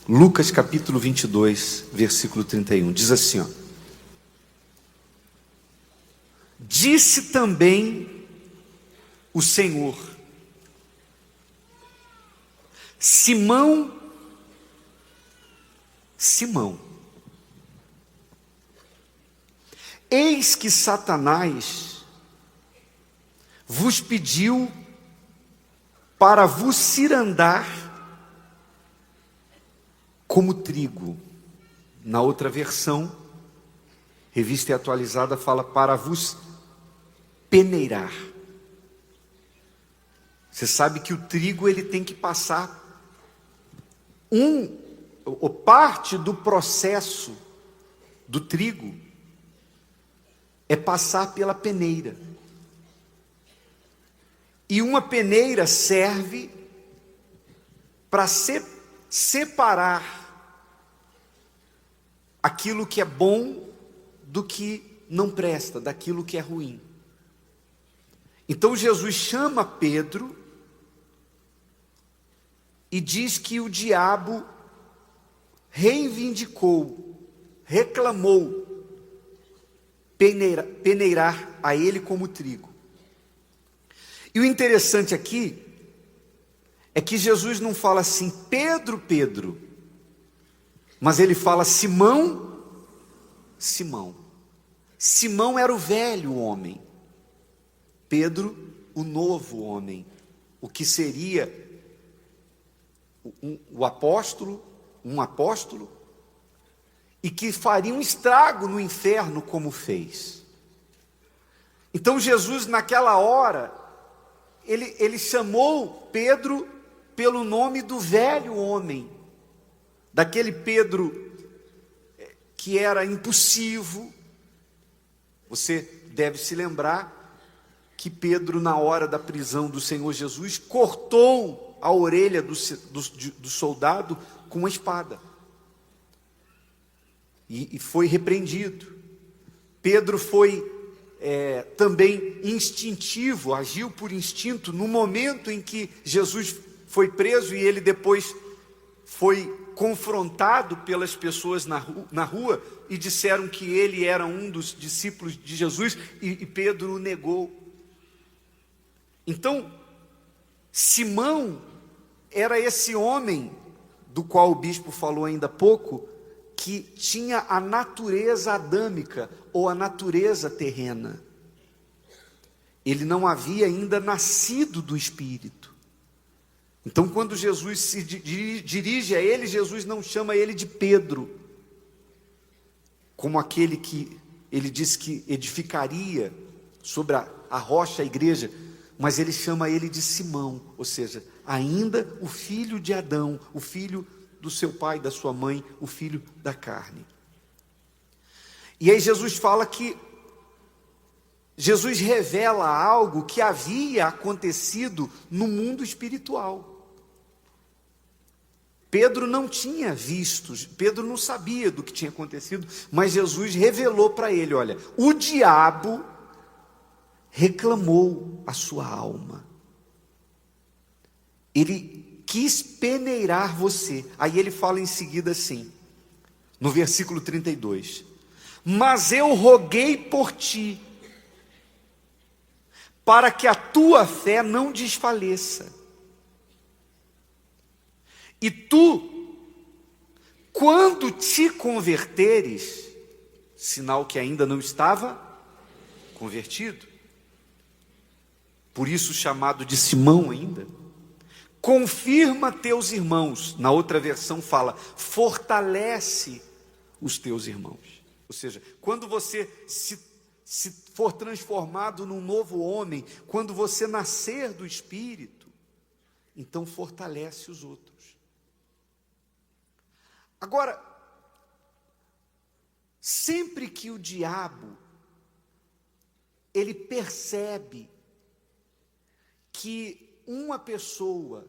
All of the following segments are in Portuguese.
Lucas capítulo 22, versículo 31, diz assim, ó: disse também o Senhor: Simão, Simão, eis que Satanás vos pediu para vos cirandar como trigo. Na outra versão, Revista e Atualizada, fala para vos peneirar. Você sabe que o trigo ele tem que passar ou parte do processo do trigo é passar pela peneira. E uma peneira serve para separar aquilo que é bom do que não presta, daquilo que é ruim. Então Jesus chama Pedro e diz que o diabo reivindicou, reclamou peneirar a ele como trigo. E o interessante aqui é que Jesus não fala assim, Pedro, Pedro, mas ele fala Simão, Simão. Simão era o velho homem, Pedro, o novo homem, o que seria um apóstolo, e que faria um estrago no inferno como fez. Então Jesus naquela hora, ele chamou Pedro pelo nome do velho homem, daquele Pedro que era impulsivo. Você deve se lembrar que Pedro, na hora da prisão do Senhor Jesus, cortou a orelha do soldado com uma espada. E foi repreendido. Pedro foi também instintivo, agiu por instinto no momento em que Jesus foi preso e ele depois foi confrontado pelas pessoas na rua e disseram que ele era um dos discípulos de Jesus e Pedro o negou. Então, Simão era esse homem do qual o bispo falou ainda há pouco, que tinha a natureza adâmica ou a natureza terrena. Ele não havia ainda nascido do Espírito. Então, quando Jesus se dirige a ele, Jesus não chama ele de Pedro, como aquele que ele disse que edificaria sobre a rocha a igreja, mas ele chama ele de Simão, ou seja, ainda o filho de Adão, o filho do seu pai, da sua mãe, o filho da carne. E aí Jesus fala que Jesus revela algo que havia acontecido no mundo espiritual. Pedro não tinha visto, Pedro não sabia do que tinha acontecido, mas Jesus revelou para ele, olha, o diabo reclamou a sua alma. Ele quis peneirar você. Aí ele fala em seguida assim, no versículo 32, mas eu roguei por ti, para que a tua fé não desfaleça. E tu, quando te converteres, sinal que ainda não estava convertido, por isso chamado de Simão ainda, confirma teus irmãos. Na outra versão fala, fortalece os teus irmãos. Ou seja, quando você se for transformado num novo homem, quando você nascer do Espírito, então fortalece os outros. Agora, sempre que o diabo, ele percebe que uma pessoa,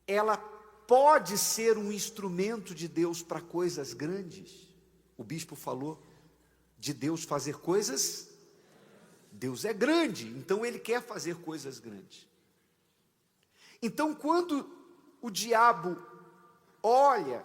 ela pode ser um instrumento de Deus para coisas grandes, o bispo falou de Deus fazer coisas, Deus é grande, então ele quer fazer coisas grandes. Então, quando o diabo olha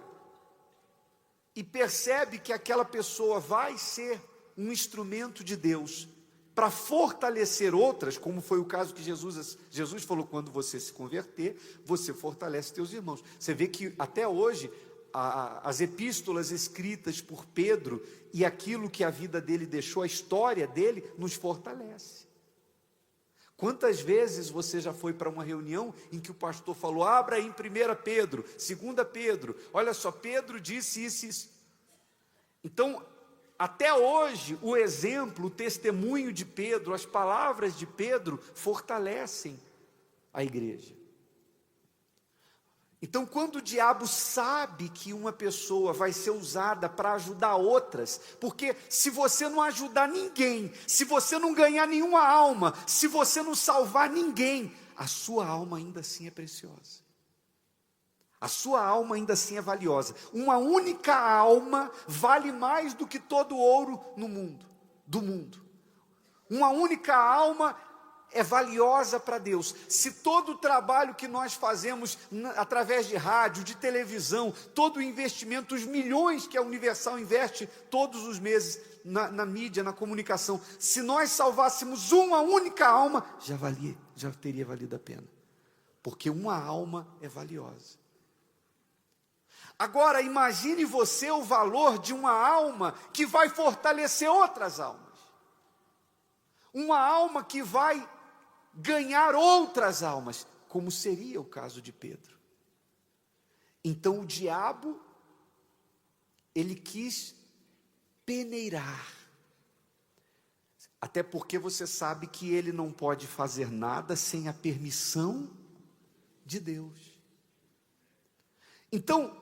e percebe que aquela pessoa vai ser um instrumento de Deus para fortalecer outras, como foi o caso que Jesus falou: quando você se converter, você fortalece teus irmãos. Você vê que até hoje as epístolas escritas por Pedro e aquilo que a vida dele deixou, a história dele, nos fortalece. Quantas vezes você já foi para uma reunião em que o pastor falou: abra em 1 Pedro, 2 Pedro, olha só, Pedro disse isso. Então, até hoje, o exemplo, o testemunho de Pedro, as palavras de Pedro fortalecem a igreja. Então, quando o diabo sabe que uma pessoa vai ser usada para ajudar outras, porque se você não ajudar ninguém, se você não ganhar nenhuma alma, se você não salvar ninguém, a sua alma ainda assim é preciosa. A sua alma ainda assim é valiosa. Uma única alma vale mais do que todo o ouro do mundo. Uma única alma é valiosa para Deus. Se todo o trabalho que nós fazemos através de rádio, de televisão, todo o investimento, os milhões que a Universal investe todos os meses na mídia, na comunicação, se nós salvássemos uma única alma, já teria valido a pena. Porque uma alma é valiosa. Agora, imagine você o valor de uma alma que vai fortalecer outras almas. Uma alma que vai ganhar outras almas, como seria o caso de Pedro. Então o diabo, ele quis peneirar. Até porque você sabe que ele não pode fazer nada sem a permissão de Deus. Então,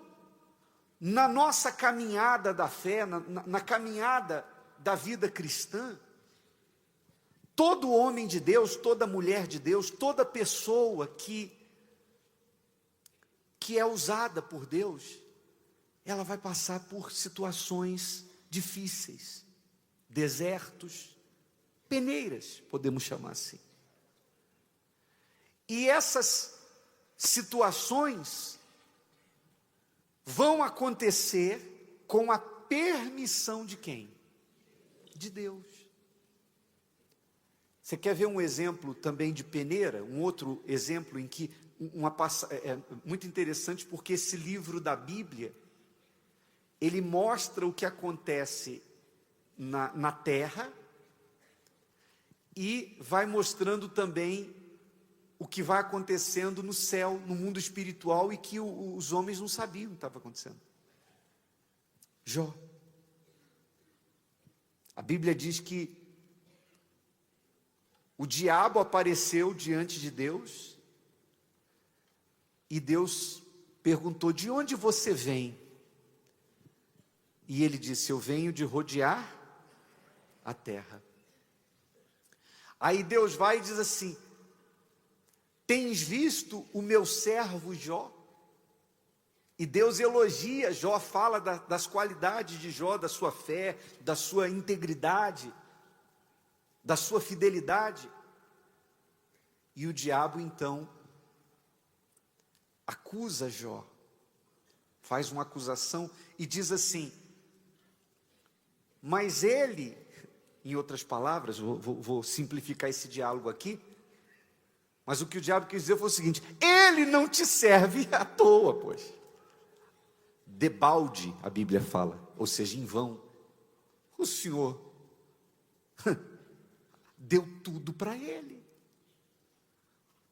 na nossa caminhada da fé, na caminhada da vida cristã, todo homem de Deus, toda mulher de Deus, toda pessoa que é usada por Deus, ela vai passar por situações difíceis, desertos, peneiras, podemos chamar assim. E essas situações vão acontecer com a permissão de quem? De Deus. Você quer ver um exemplo também de peneira? Um outro exemplo em que é muito interessante, porque esse livro da Bíblia, ele mostra o que acontece na terra e vai mostrando também o que vai acontecendo no céu, no mundo espiritual, e que os homens não sabiam o que estava acontecendo. Jó. A Bíblia diz que o diabo apareceu diante de Deus, e Deus perguntou: de onde você vem? E ele disse: eu venho de rodear a terra. Aí Deus vai e diz assim: tens visto o meu servo Jó? E Deus elogia Jó, fala das qualidades de Jó, da sua fé, da sua integridade, da sua fidelidade. E o diabo então acusa Jó, faz uma acusação e diz assim: mas ele, em outras palavras, vou simplificar esse diálogo aqui, mas o que o diabo quis dizer foi o seguinte: ele não te serve à toa, pois. Debalde, a Bíblia fala, ou seja, em vão. O Senhor deu tudo para ele.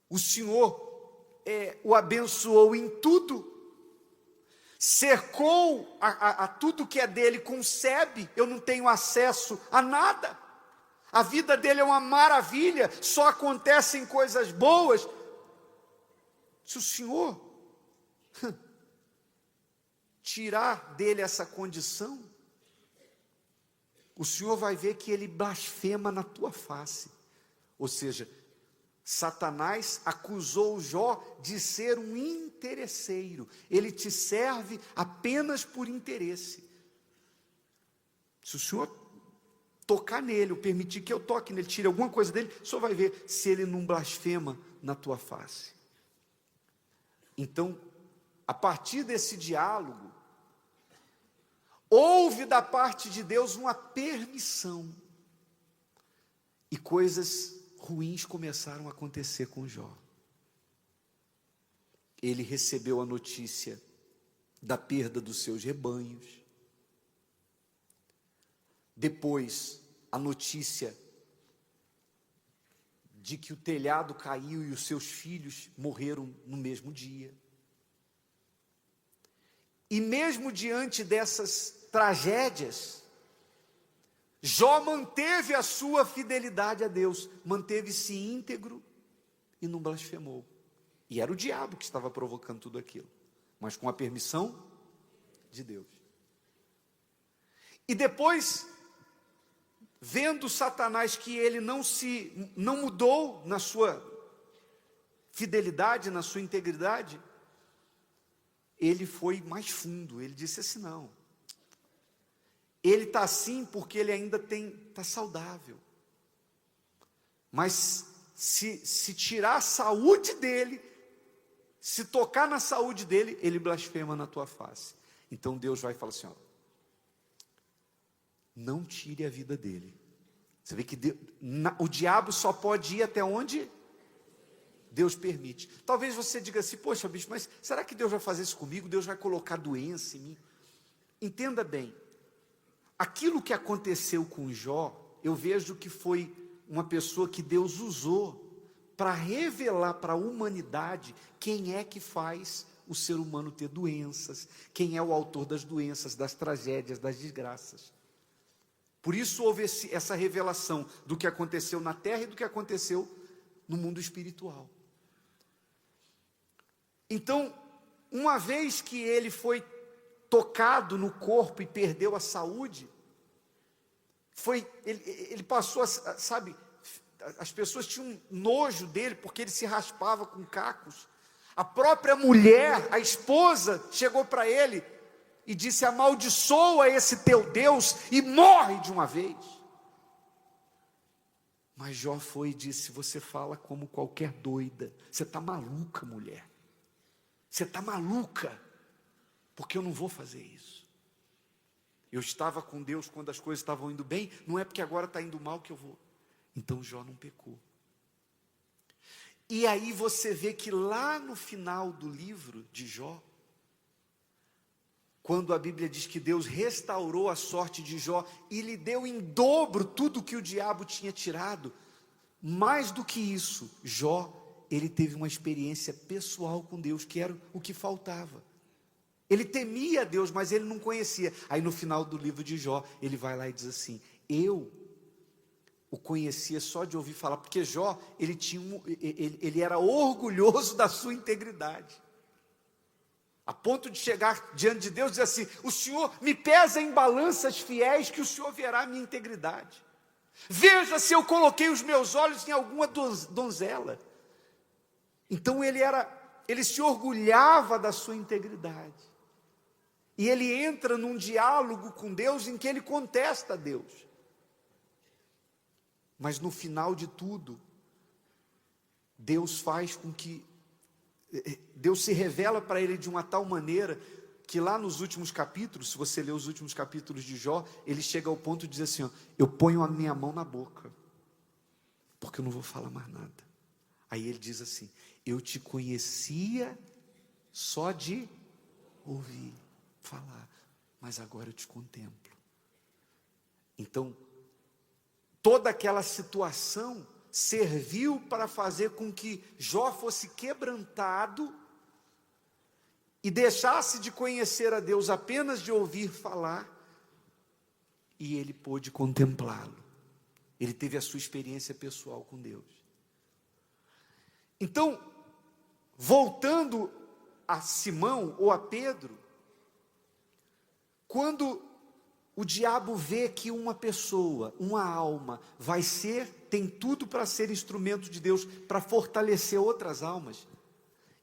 O Senhor o abençoou em tudo. Cercou a tudo que é dele com sebe. Eu não tenho acesso a nada. A vida dele é uma maravilha, só acontecem coisas boas. Se o Senhor tirar dele essa condição, o Senhor vai ver que ele blasfema na tua face. Ou seja, Satanás acusou Jó de ser um interesseiro. Ele te serve apenas por interesse. Se o Senhor tocar nele, ou permitir que eu toque nele, tire alguma coisa dele, o Senhor vai ver se ele não blasfema na tua face. Então, a partir desse diálogo, houve da parte de Deus uma permissão. E coisas ruins começaram a acontecer com Jó. Ele recebeu a notícia da perda dos seus rebanhos. Depois, a notícia de que o telhado caiu e os seus filhos morreram no mesmo dia. E mesmo diante dessas tragédias, Jó manteve a sua fidelidade a Deus, manteve-se íntegro e não blasfemou. E era o diabo que estava provocando tudo aquilo, mas com a permissão de Deus. E depois, vendo Satanás que ele não mudou na sua fidelidade, na sua integridade, ele foi mais fundo. Ele disse assim: não, ele está assim porque ele ainda está saudável, mas se tirar a saúde dele, se tocar na saúde dele, ele blasfema na tua face. Então Deus vai falar assim: ó, não tire a vida dele. Você vê que o diabo só pode ir até onde Deus permite. Talvez você diga assim: poxa, bicho, mas será que Deus vai fazer isso comigo? Deus vai colocar doença em mim? Entenda bem, aquilo que aconteceu com Jó, eu vejo que foi uma pessoa que Deus usou para revelar para a humanidade quem é que faz o ser humano ter doenças, quem é o autor das doenças, das tragédias, das desgraças. Por isso houve essa revelação do que aconteceu na terra e do que aconteceu no mundo espiritual. Então, uma vez que ele foi tocado no corpo e perdeu a saúde, ele passou a, sabe, as pessoas tinham nojo dele porque ele se raspava com cacos. A própria mulher, a esposa, chegou para ele e disse: amaldiçoa esse teu Deus e morre de uma vez. Mas Jó foi e disse: você fala como qualquer doida, você está maluca, mulher, você está maluca, porque eu não vou fazer isso. Eu estava com Deus quando as coisas estavam indo bem, não é porque agora está indo mal que eu vou. Então Jó não pecou. E aí você vê que lá no final do livro de Jó, quando a Bíblia diz que Deus restaurou a sorte de Jó e lhe deu em dobro tudo que o diabo tinha tirado, mais do que isso, Jó, ele teve uma experiência pessoal com Deus, que era o que faltava. Ele temia Deus, mas ele não conhecia. Aí no final do livro de Jó, ele vai lá e diz assim: eu o conhecia só de ouvir falar, porque Jó, ele era orgulhoso da sua integridade, a ponto de chegar diante de Deus e dizer assim: o Senhor me pesa em balanças fiéis, que o Senhor verá a minha integridade. Veja se eu coloquei os meus olhos em alguma donzela. Então ele se orgulhava da sua integridade. E ele entra num diálogo com Deus em que ele contesta a Deus. Mas no final de tudo, Deus faz com que Deus se revela para ele de uma tal maneira que lá nos últimos capítulos, se você ler os últimos capítulos de Jó, ele chega ao ponto de dizer assim: ó, eu ponho a minha mão na boca, porque eu não vou falar mais nada. Aí ele diz assim: eu te conhecia só de ouvir falar, mas agora eu te contemplo. Então, toda aquela situação serviu para fazer com que Jó fosse quebrantado e deixasse de conhecer a Deus apenas de ouvir falar, e ele pôde contemplá-lo. Ele teve a sua experiência pessoal com Deus. Então, voltando a Simão ou a Pedro, quando o diabo vê que uma pessoa, uma alma, tem tudo para ser instrumento de Deus, para fortalecer outras almas,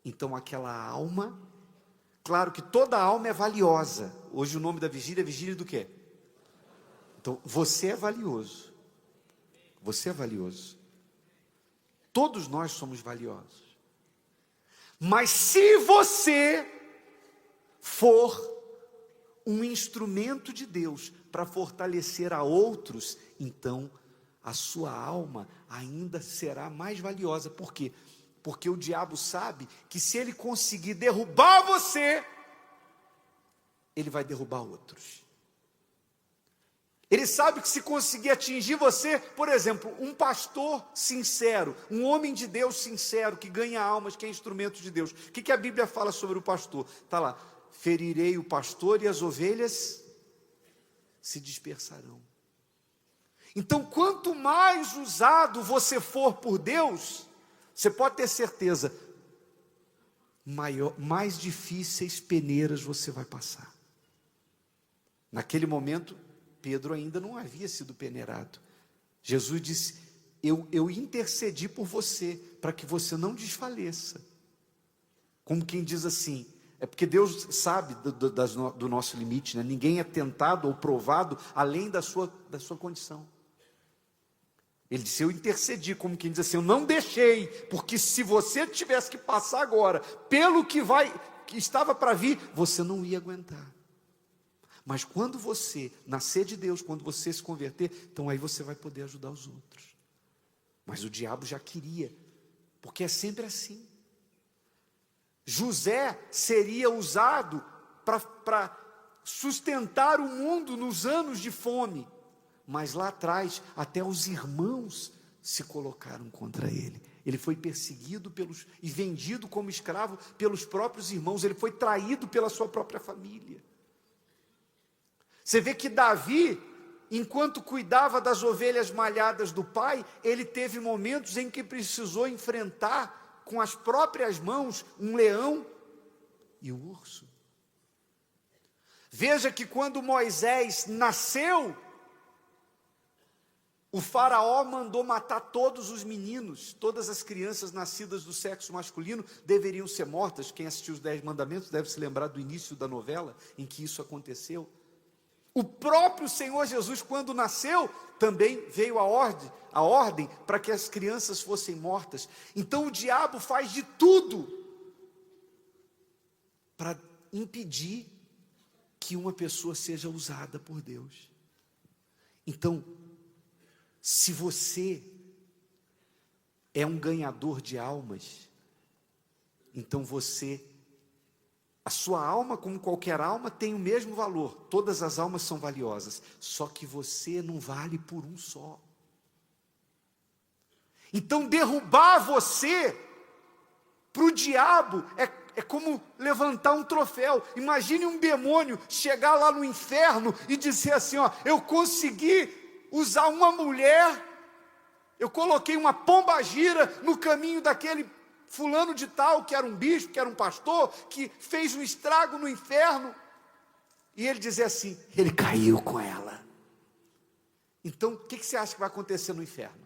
então aquela alma, claro que toda alma é valiosa. Hoje o nome da vigília é vigília do quê? Então, você é valioso. Você é valioso. Todos nós somos valiosos. Mas se você for um instrumento de Deus para fortalecer a outros, então a sua alma ainda será mais valiosa. Por quê? Porque o diabo sabe que se ele conseguir derrubar você, ele vai derrubar outros. Ele sabe que se conseguir atingir você, por exemplo, um pastor sincero, um homem de Deus sincero, que ganha almas, que é instrumento de Deus. O que a Bíblia fala sobre o pastor? Está lá: ferirei o pastor e as ovelhas se dispersarão. Então, quanto mais usado você for por Deus, você pode ter certeza, mais difíceis peneiras você vai passar. Naquele momento, Pedro ainda não havia sido peneirado. Jesus disse: eu intercedi por você, para que você não desfaleça. Como quem diz assim, é porque Deus sabe do nosso limite, né? Ninguém é tentado ou provado além da sua condição. Ele disse: eu intercedi, como quem diz assim, eu não deixei, porque se você tivesse que passar agora, pelo que estava para vir, você não ia aguentar. Mas quando você nascer de Deus, quando você se converter, então aí você vai poder ajudar os outros. Mas o diabo já queria, porque é sempre assim. José seria usado para sustentar o mundo nos anos de fome, mas lá atrás até os irmãos se colocaram contra ele. Ele foi perseguido e vendido como escravo pelos próprios irmãos. Ele foi traído pela sua própria família. Você vê que Davi, enquanto cuidava das ovelhas malhadas do pai, ele teve momentos em que precisou enfrentar com as próprias mãos um leão e um urso. Veja que quando Moisés nasceu, o faraó mandou matar todos os meninos, todas as crianças nascidas do sexo masculino deveriam ser mortas. Quem assistiu os 10 mandamentos deve se lembrar do início da novela em que isso aconteceu. O próprio Senhor Jesus, quando nasceu, também veio a ordem para que as crianças fossem mortas. Então o diabo faz de tudo para impedir que uma pessoa seja usada por Deus. Então, se você é um ganhador de almas, então a sua alma, como qualquer alma, tem o mesmo valor. Todas as almas são valiosas. Só que você não vale por um só. Então, derrubar você para o diabo é como levantar um troféu. Imagine um demônio chegar lá no inferno e dizer assim: ó, eu consegui usar uma mulher, eu coloquei uma pombagira no caminho daquele fulano de tal, que era um bispo, que era um pastor, que fez um estrago no inferno, e ele dizer assim: ele caiu com ela. Então, o que você acha que vai acontecer no inferno?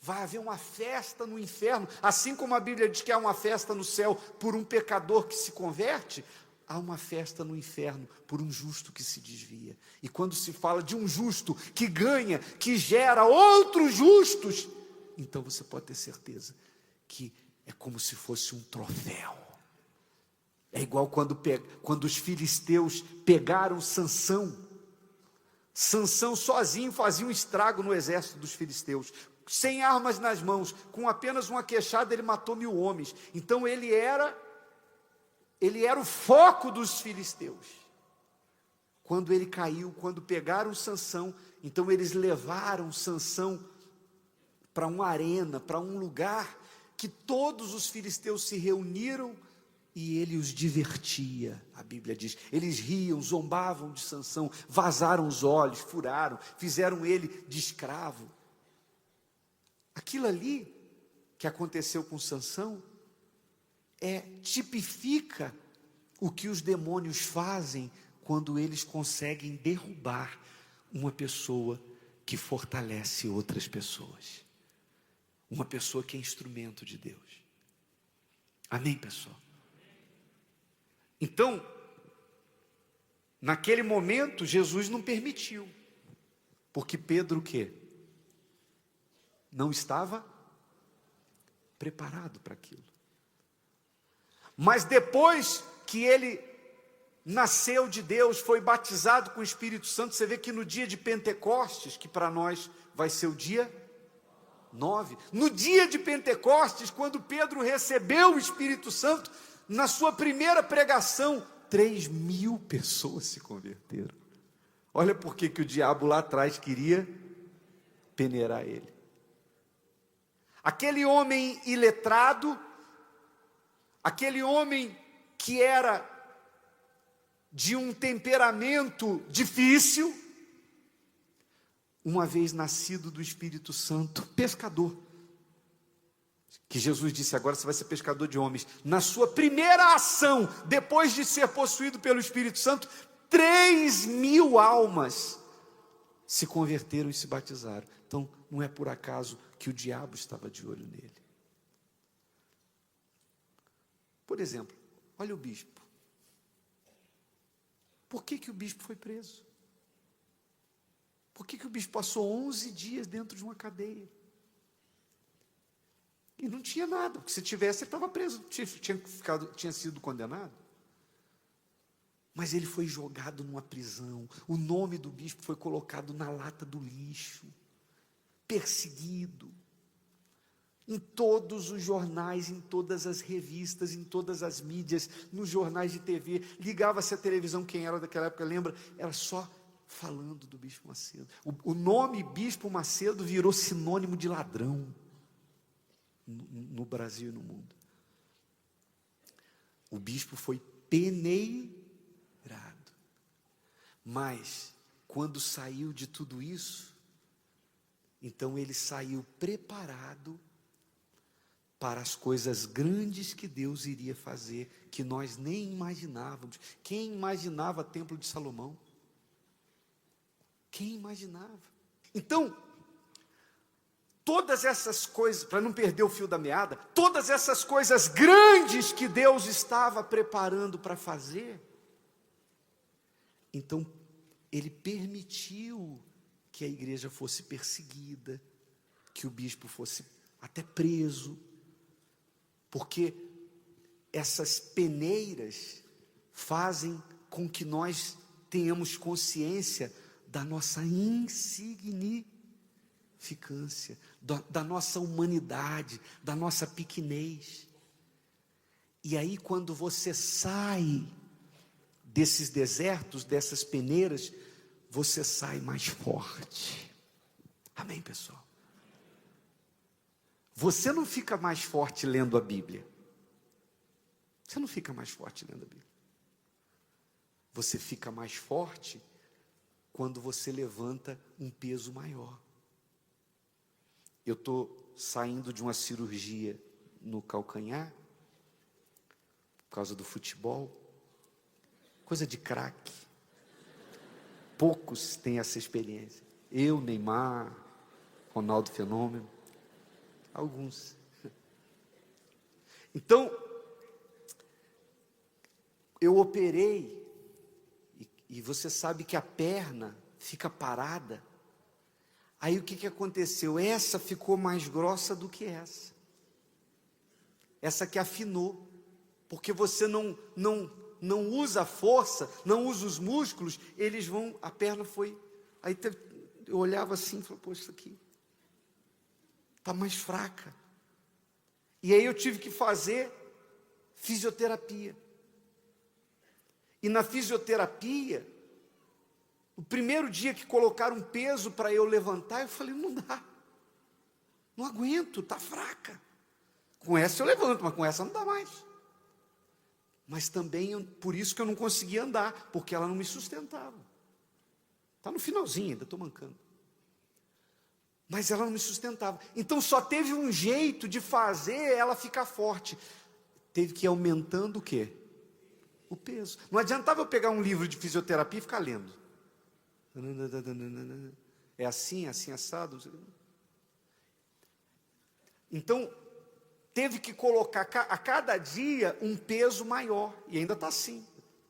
Vai haver uma festa no inferno, assim como a Bíblia diz que há uma festa no céu por um pecador que se converte, há uma festa no inferno por um justo que se desvia. E quando se fala de um justo que ganha, que gera outros justos, então você pode ter certeza que é como se fosse um troféu. É igual quando os filisteus pegaram Sansão. Sansão sozinho fazia um estrago no exército dos filisteus. Sem armas nas mãos, com apenas uma queixada, ele matou 1000 homens. Então ele era o foco dos filisteus. Quando ele caiu, quando pegaram Sansão, então eles levaram Sansão para uma arena, para um lugar que todos os filisteus se reuniram e ele os divertia, a Bíblia diz. Eles riam, zombavam de Sansão, vazaram os olhos, furaram, fizeram ele de escravo. Aquilo ali que aconteceu com Sansão tipifica o que os demônios fazem quando eles conseguem derrubar uma pessoa que fortalece outras pessoas. Uma pessoa que é instrumento de Deus. Amém, pessoal? Então, naquele momento, Jesus não permitiu. Porque Pedro o quê? Não estava preparado para aquilo. Mas depois que ele nasceu de Deus, foi batizado com o Espírito Santo. Você vê que no dia de Pentecostes, que para nós vai ser o dia 9, no dia de Pentecostes, quando Pedro recebeu o Espírito Santo, na sua primeira pregação, 3.000 pessoas se converteram. Olha por que o diabo lá atrás queria peneirar ele. Aquele homem iletrado, aquele homem que era de um temperamento difícil, uma vez nascido do Espírito Santo, pescador, que Jesus disse, agora você vai ser pescador de homens. Na sua primeira ação, depois de ser possuído pelo Espírito Santo, 3.000 almas se converteram e se batizaram. Então, não é por acaso que o diabo estava de olho nele. Por exemplo, olha o bispo. Por que o bispo foi preso? Por que o bispo passou 11 dias dentro de uma cadeia? E não tinha nada, porque se tivesse, ele estava preso, tinha sido condenado. Mas ele foi jogado numa prisão, o nome do bispo foi colocado na lata do lixo, perseguido, em todos os jornais, em todas as revistas, em todas as mídias, nos jornais de TV, ligava-se a televisão, quem era daquela época, lembra? Era só falando do Bispo Macedo. O nome Bispo Macedo virou sinônimo de ladrão no Brasil e no mundo. O bispo foi peneirado. Mas, quando saiu de tudo isso, então ele saiu preparado para as coisas grandes que Deus iria fazer, que nós nem imaginávamos. Quem imaginava o Templo de Salomão? Quem imaginava? Então, todas essas coisas, para não perder o fio da meada, todas essas coisas grandes que Deus estava preparando para fazer, então, ele permitiu que a igreja fosse perseguida, que o bispo fosse até preso, porque essas peneiras fazem com que nós tenhamos consciência da nossa insignificância, da nossa humanidade, da nossa pequenez. E aí, quando você sai desses desertos, dessas peneiras, você sai mais forte. Amém, pessoal? Você não fica mais forte lendo a Bíblia. Você não fica mais forte lendo a Bíblia. Você fica mais forte quando você levanta um peso maior. Eu estou saindo de uma cirurgia no calcanhar, por causa do futebol, coisa de craque. Poucos têm essa experiência. Eu, Neymar, Ronaldo Fenômeno, alguns. Então, eu operei, e você sabe que a perna fica parada. Aí o que aconteceu? Essa ficou mais grossa do que essa. Essa que afinou, porque você não usa a força, não usa os músculos, eles vão, a perna foi, aí eu olhava assim e falava, pô, isso aqui está mais fraca. E aí eu tive que fazer fisioterapia. E na fisioterapia, o primeiro dia que colocaram um peso para eu levantar, eu falei, não dá, não aguento, está fraca. Com essa eu levanto, mas com essa não dá mais. Mas também, por isso que eu não conseguia andar, porque ela não me sustentava. Está no finalzinho, ainda estou mancando. Mas ela não me sustentava. Então só teve um jeito de fazer ela ficar forte. Teve que ir aumentando o quê? O peso. Não adiantava eu pegar um livro de fisioterapia e ficar lendo. É assim, assim, assado. Então, teve que colocar a cada dia um peso maior. E ainda está assim.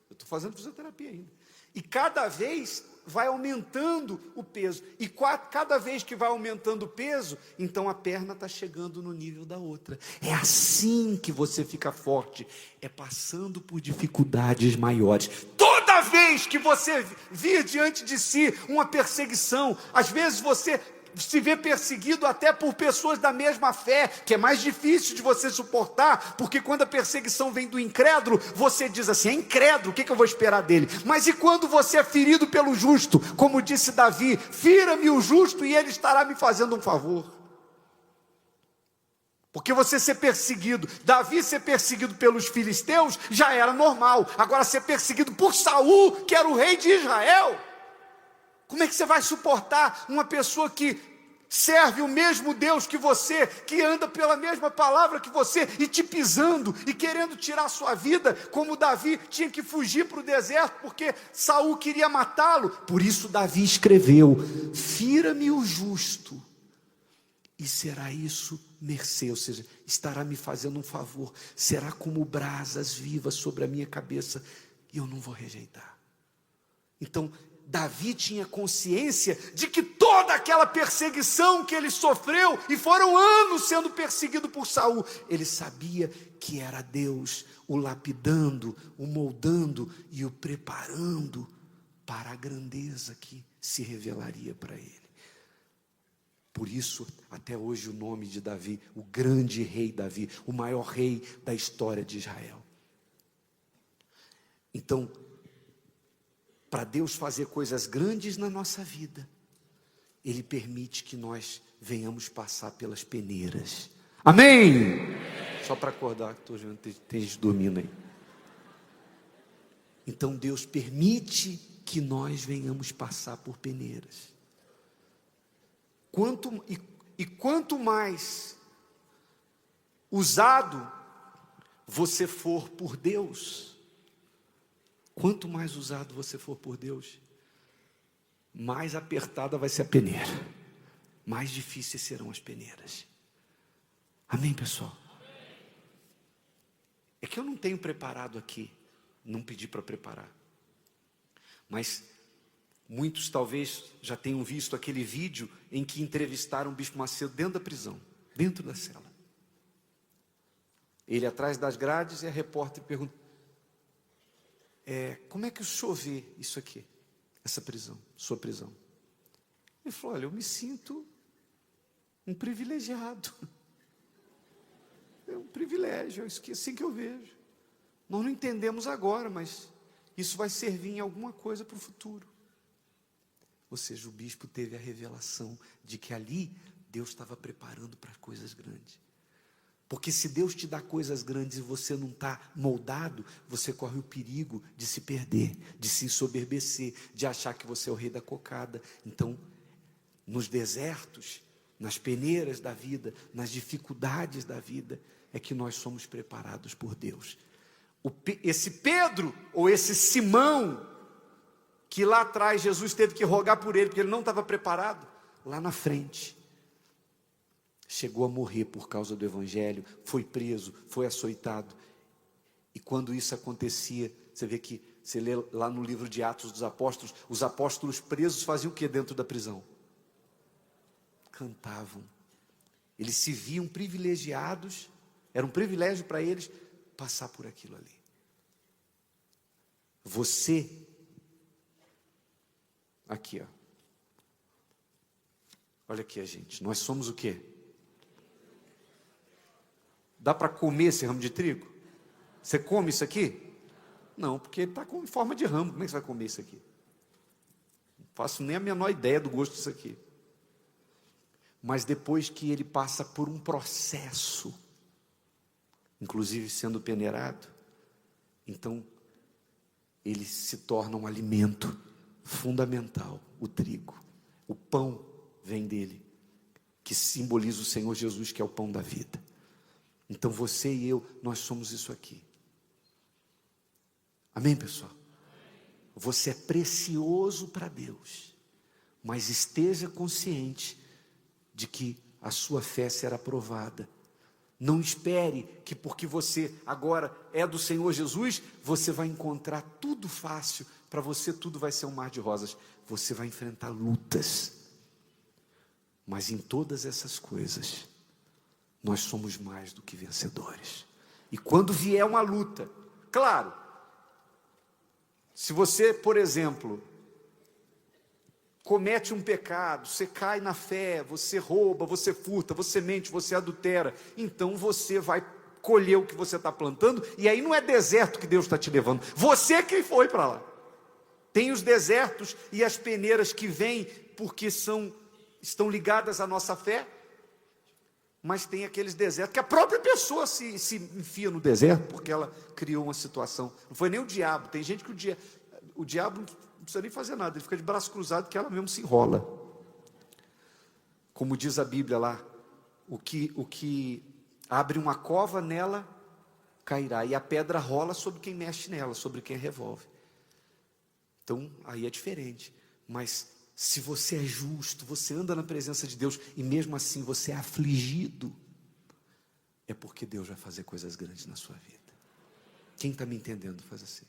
Eu estou fazendo fisioterapia ainda. E cada vez vai aumentando o peso. E cada vez que vai aumentando o peso, então a perna está chegando no nível da outra. É assim que você fica forte. É passando por dificuldades maiores. vez que você vir diante de si uma perseguição, às vezes você se vê perseguido até por pessoas da mesma fé, que é mais difícil de você suportar, porque quando a perseguição vem do incrédulo, você diz assim: é incrédulo, o que eu vou esperar dele? Mas e quando você é ferido pelo justo, como disse Davi: fira-me o justo e ele estará me fazendo um favor. Porque você ser perseguido, Davi ser perseguido pelos filisteus já era normal, agora ser perseguido por Saul, que era o rei de Israel, como é que você vai suportar uma pessoa que serve o mesmo Deus que você, que anda pela mesma palavra que você, e te pisando, e querendo tirar a sua vida, como Davi tinha que fugir para o deserto, porque Saul queria matá-lo? Por isso Davi escreveu: fira-me o justo, e será isso mercê, ou seja, estará me fazendo um favor, será como brasas vivas sobre a minha cabeça, e eu não vou rejeitar. Então, Davi tinha consciência de que toda aquela perseguição que ele sofreu, e foram anos sendo perseguido por Saul, ele sabia que era Deus o lapidando, o moldando e o preparando para a grandeza que se revelaria para ele. Por isso, até hoje, o nome de Davi, o grande rei Davi, o maior rei da história de Israel. Então, para Deus fazer coisas grandes na nossa vida, Ele permite que nós venhamos passar pelas peneiras. Amém? Só para acordar, que estou vendo que tem gente dormindo aí. Então Deus permite que nós venhamos passar por peneiras. Quanto mais usado você for por Deus, quanto mais usado você for por Deus, mais apertada vai ser a peneira, mais difíceis serão as peneiras. Amém, pessoal? É que eu não tenho preparado aqui, não pedi para preparar, mas muitos talvez já tenham visto aquele vídeo em que entrevistaram o Bispo Macedo dentro da prisão, dentro da cela. Ele atrás das grades, e a repórter pergunta: como é que o senhor vê isso aqui, essa prisão, sua prisão? Ele falou: olha, eu me sinto um privilegiado. É um privilégio, é assim que eu vejo. Nós não entendemos agora, mas isso vai servir em alguma coisa para o futuro. Ou seja, o bispo teve a revelação de que ali Deus estava preparando para coisas grandes. Porque se Deus te dá coisas grandes e você não está moldado, você corre o perigo de se perder, de se ensoberbecer, de achar que você é o rei da cocada. Então, nos desertos, nas peneiras da vida, nas dificuldades da vida, é que nós somos preparados por Deus. Esse Pedro, ou esse Simão, que lá atrás Jesus teve que rogar por ele, porque ele não estava preparado, lá na frente, chegou a morrer por causa do Evangelho, foi preso, foi açoitado. E quando isso acontecia, você vê que, você lê lá no livro de Atos dos Apóstolos, os apóstolos presos faziam o que dentro da prisão? Cantavam. Eles se viam privilegiados, era um privilégio para eles passar por aquilo ali. Você, aqui, ó. Olha aqui, gente, nós somos o quê? Dá para comer esse ramo de trigo? Você come isso aqui? Não, porque ele está em forma de ramo. Como é que você vai comer isso aqui? Não faço nem a menor ideia do gosto disso aqui. Mas depois que ele passa por um processo, inclusive sendo peneirado, então ele se torna um alimento fundamental, o trigo. O pão vem dele, que simboliza o Senhor Jesus, que é o pão da vida. Então você e eu, nós somos isso aqui. Amém, pessoal? Você é precioso para Deus, mas esteja consciente de que a sua fé será provada. Não espere que porque você agora é do Senhor Jesus, você vai encontrar tudo fácil, para você tudo vai ser um mar de rosas. Você vai enfrentar lutas, mas em todas essas coisas, nós somos mais do que vencedores. E quando vier uma luta, claro, Se você, por exemplo, comete um pecado, você cai na fé, você rouba, você furta, você mente, você adultera, então você vai colher o que você está plantando, e aí não é deserto que Deus está te levando, você que foi para lá. Tem os desertos e as peneiras que vêm porque estão ligadas à nossa fé, mas tem aqueles desertos que a própria pessoa se enfia no deserto, porque ela criou uma situação. Não foi nem o diabo. Tem gente que o diabo não precisa nem fazer nada, ele fica de braço cruzado que ela mesmo se enrola. Como diz a Bíblia lá, o que abre uma cova nela cairá, e a pedra rola sobre quem mexe nela, sobre quem revolve. Então, aí é diferente. Mas se você é justo, você anda na presença de Deus, e mesmo assim você é afligido, é porque Deus vai fazer coisas grandes na sua vida. Quem está me entendendo faz assim.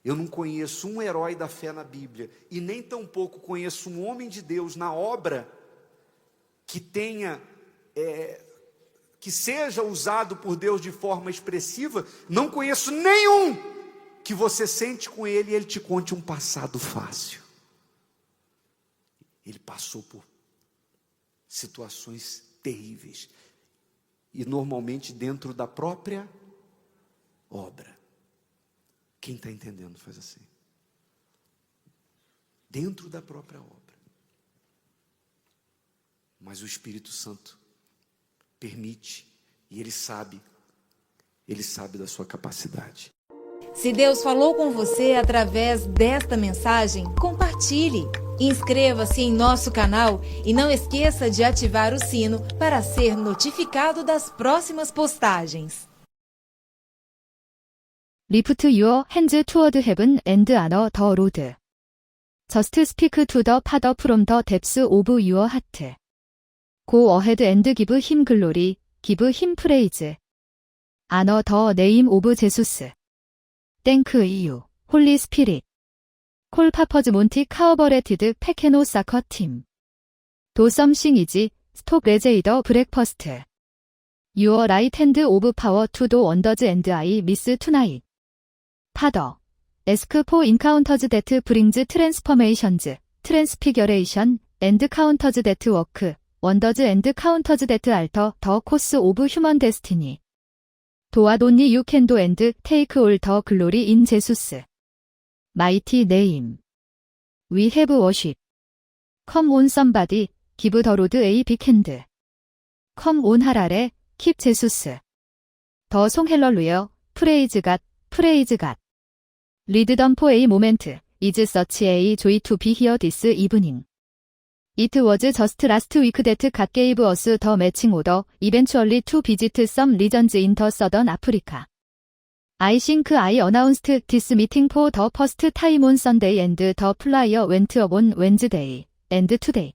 Eu não conheço um herói da fé na Bíblia, e nem tampouco conheço um homem de Deus na obra, que tenha, que seja usado por Deus de forma expressiva. Não conheço nenhum que você sente com ele e ele te conte um passado fácil. Ele passou por situações terríveis, e normalmente dentro da própria obra. Quem está entendendo faz assim. Dentro da própria obra. Mas o Espírito Santo permite, e Ele sabe da sua capacidade. Se Deus falou com você através desta mensagem, compartilhe. Inscreva-se em nosso canal e não esqueça de ativar o sino para ser notificado das próximas postagens. Lift your hands toward heaven and honor the Lord. Just speak to the Father from the depths of your heart. Go ahead and give him glory, give him praise. Honor the name of Jesus. Thank you, Holy Spirit. Call Papa's Monty Carbureted Pekeno Soccer Team. Do something easy, stop raise the breakfast. Your right hand of power to do wonders and I miss tonight. Father, ask for encounters that brings transformations, transfiguration, and counters that work, wonders and counters that alter the course of human destiny. Do what only you can do and take all the glory in Jesus' mighty name. We have worship. Come on somebody, give the Lord a big hand. Come on 할아래, keep Jesus. The song Hallelujah, praise God, praise God. Read them for a moment, is such a joy to be here this evening. It was just last week that God gave us the matching order, eventually to visit some regions in the southern Africa. I think I announced this meeting for the first time on Sunday and the flyer went up on Wednesday, and today.